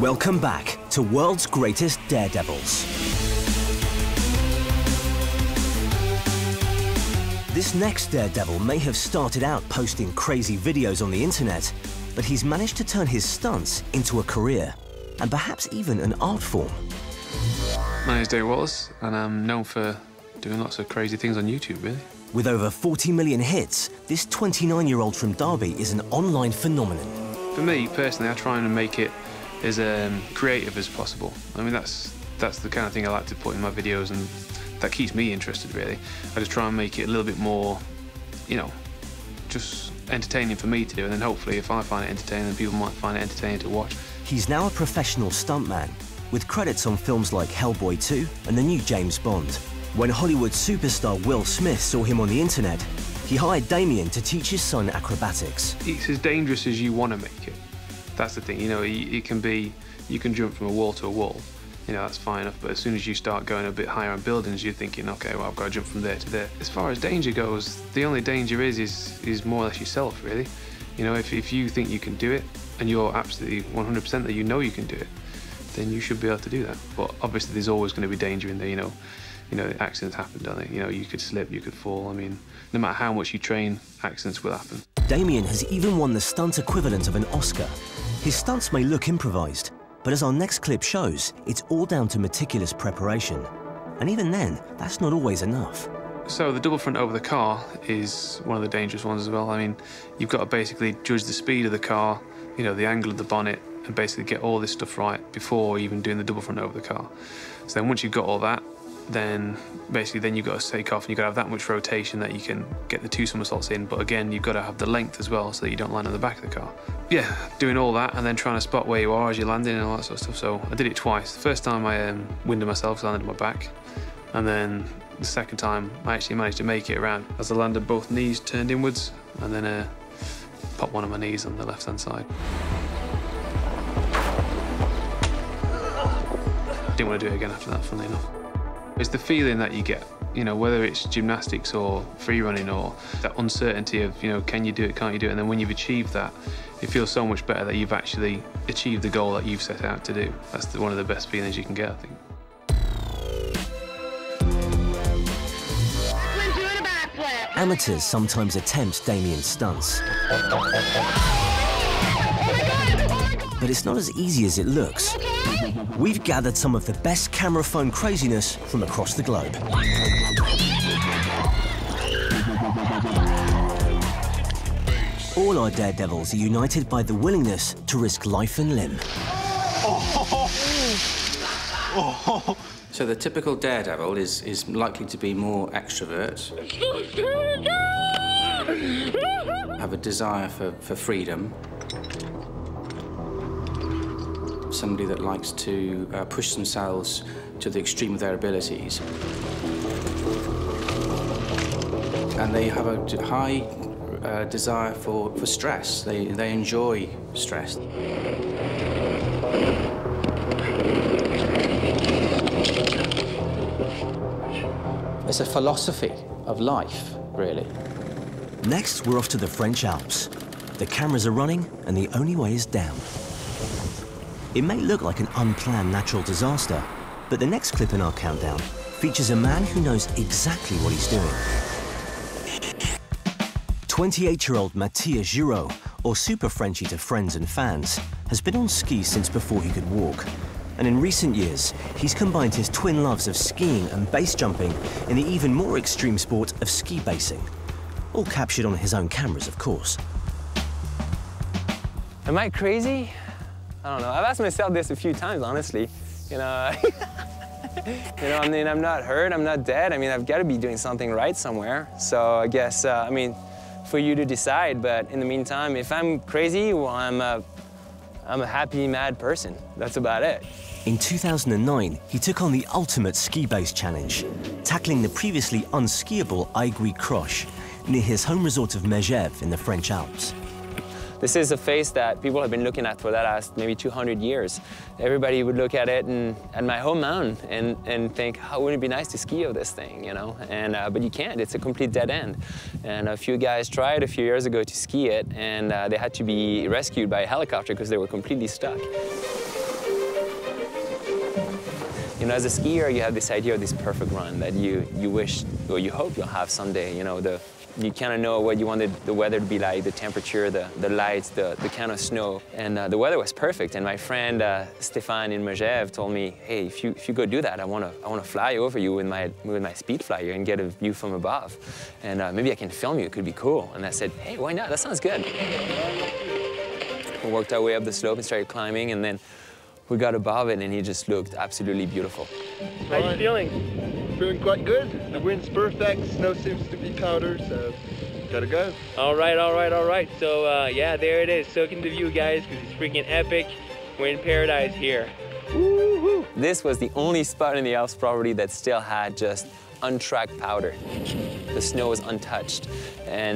Welcome back to World's Greatest Daredevils. This next Daredevil may have started out posting crazy videos on the internet, but he's managed to turn his stunts into a career, and perhaps even an art form. My name is Damien Walters, and I'm known for doing lots of crazy things on YouTube, really. With over 40 million hits, this 29-year-old from Derby is an online phenomenon. For me, personally, I try and make it as creative as possible. I mean, that's the kind of thing I like to put in my videos, and that keeps me interested, really. I just try and make it a little bit more, you know, just entertaining for me to do, and then hopefully if I find it entertaining, then people might find it entertaining to watch. He's now a professional stuntman, with credits on films like Hellboy 2 and the new James Bond. When Hollywood superstar Will Smith saw him on the internet, he hired Damien to teach his son acrobatics. It's as dangerous as you want to make it. That's the thing, you know, it can be, you can jump from a wall to a wall. You know, that's fine enough, but as soon as you start going a bit higher on buildings, you're thinking, okay, well, I've got to jump from there to there. As far as danger goes, the only danger is more or less yourself, really. You know, if you think you can do it, and you're absolutely 100% that you know you can do it, then you should be able to do that. But obviously, there's always going to be danger in there, you know, accidents happen, don't they? You know, you could slip, you could fall. I mean, no matter how much you train, accidents will happen. Damien has even won the stunt equivalent of an Oscar. His stunts may look improvised, but as our next clip shows, it's all down to meticulous preparation. And even then, that's not always enough. So the double front over the car is one of the dangerous ones as well. I mean, you've got to basically judge the speed of the car, you know, the angle of the bonnet, and basically get all this stuff right before even doing the double front over the car. So then once you've got all that, then basically you've got to take off, and you've got to have that much rotation that you can get the two somersaults in, but again, you've got to have the length as well so that you don't land on the back of the car. Yeah, doing all that and then trying to spot where you are as you're landing and all that sort of stuff. So I did it twice. The first time I winded myself, so I landed on my back, and then the second time I actually managed to make it around as I landed, both knees turned inwards, and then popped one of my knees on the left-hand side. Didn't want to do it again after that, funnily enough. It's the feeling that you get, you know, whether it's gymnastics or free running, or that uncertainty of, you know, can you do it, can't you do it? And then when you've achieved that, it feels so much better that you've actually achieved the goal that you've set out to do. That's one of the best feelings you can get, I think. Amateurs sometimes attempt Damien's stunts. But it's not as easy as it looks. We've gathered some of the best camera phone craziness from across the globe. All our Daredevils are united by the willingness to risk life and limb. So the typical Daredevil is likely to be more extrovert, have a desire for freedom, somebody that likes to push themselves to the extreme of their abilities. And they have a high desire for stress. They enjoy stress. It's a philosophy of life, really. Next, we're off to the French Alps. The cameras are running, and the only way is down. It may look like an unplanned natural disaster, but the next clip in our countdown features a man who knows exactly what he's doing. 28-year-old Matthias Giraud, or Super Frenchie to friends and fans, has been on skis since before he could walk. And in recent years, he's combined his twin loves of skiing and base jumping in the even more extreme sport of ski basing. All captured on his own cameras, of course. Am I crazy? I don't know. I've asked myself this a few times, honestly. You know, I mean, I'm not hurt, I'm not dead. I mean, I've got to be doing something right somewhere. So I guess, I mean, for you to decide. But in the meantime, if I'm crazy, well, I'm a happy, mad person. That's about it. In 2009, he took on the ultimate ski-base challenge, tackling the previously unskiable Aiguille Croche near his home resort of Megève in the French Alps. This is a face that people have been looking at for the last maybe 200 years. Everybody would look at it and at my home mountain and think, how wouldn't it be nice to ski of this thing, you know? And but you can't. It's a complete dead end. And a few guys tried a few years ago to ski it, and they had to be rescued by a helicopter because they were completely stuck. You know, as a skier, you have this idea of this perfect run that you wish, or you hope you'll have someday. You know, you kind of know what you wanted the weather to be like, the temperature, the lights, the kind of snow. And the weather was perfect. And my friend Stéphane in Megève told me, hey, if you go do that, I want to fly over you with my speed flyer and get a view from above. And maybe I can film you, it could be cool. And I said, hey, why not? That sounds good. We worked our way up the slope and started climbing, and then we got above it, and he just looked absolutely beautiful. How are you feeling? Feeling quite good. The wind's perfect, snow seems to be powder, so gotta go. All right, all right, all right. So yeah, there it is. Soak in the view, guys, because it's freaking epic. We're in paradise here. Woo-hoo. This was the only spot in the Alps property that still had just untracked powder. The snow was untouched. And